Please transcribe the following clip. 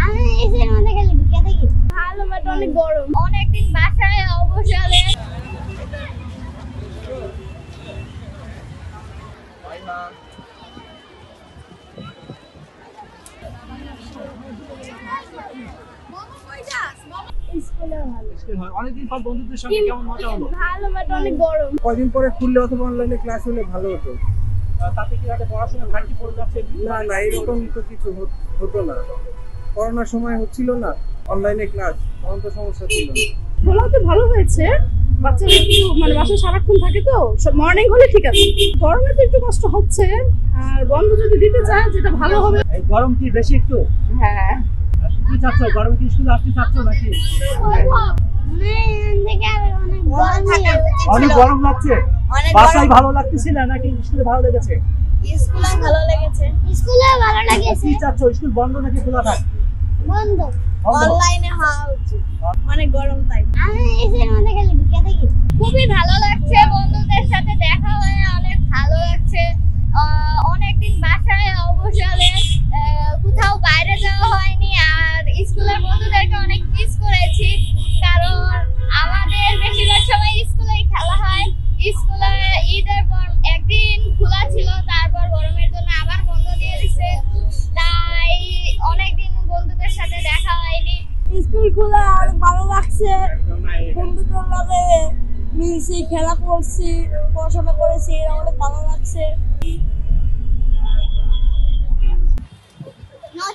আমি এসির মধ্যে খালি ঢুকে থাকি। ভালো বাট অনেক গরম। অনেকদিন বাসায় অবসরে। অনেকদিন পর বন্ধুদের সঙ্গে কেমন মজা হলো? ভালো বাট অনেক গরম। কয়দিন পরে খুললে অথবা অনলাইনে ক্লাস হলে ভালো হতো। তাতে কি একটা পড়াশোনা ঘাটতি পড়ে যাচ্ছে? না এরকম তো কিছু হতো না। করোনার সময় হচ্ছিল না অনলাইনে ক্লাস, তখন তো সমস্যা ছিল না। খোলাতে ভালো হয়েছে, বাচ্চারা একটু মানে বাসায় সারাক্ষণ থাকে তো, মর্নিং হলে ঠিক আছে, গরমে তো একটু কষ্ট হচ্ছে। আর বন্ধ যদি দিতে চায় যেটা ভালো হবে। এই গরম কি বেশি একটু? হ্যাঁ, কি চাচ্ছ, গরমে কি স্কুলে আসতে চাচ্ছ নাকি? অনেক গরম লাগছে। বাসায় ভালো লাগতেছিল নাকি স্কুলে ভালো লেগেছে? স্কুলে ভালো লেগেছে। স্কুলে ভালো লেগেছে। কি চাচ্ছ, স্কুল বন্ধ নাকি খোলা থাক? বন্ধ। অনলাইনে হওয়া উচিত, অনেক গরম তাই। আমি এসির মধ্যে খালি ঢুকে থাকি। খুবই ভালো লাগছে, বন্ধুদের সাথে দেখা হয়ে অনেক ভালো লাগছে। অনেকদিন বাসায় অবসরে কোথাও বাইরে যাওয়া হয়নি। আর স্কুলের বন্ধুদেরকে অনেক মিস করেছি, কারণ আমাদের বেশিরভাগ সময় স্কুলেই খেলা হয়। স্কুলে ঈদের পর একদিন খোলা ছিল, তারপর গরমের জন্য আবার বন্ধ দিয়ে দিছে, তাই অনেকদিন বন্ধুদের সাথে দেখা হয়নি। স্কুল খোলা আর ভালো লাগছে, বন্ধুদের লগে মিলছি, খেলা করছি, পড়াশোনা করেছি, অনেক ভালো লাগছে। No,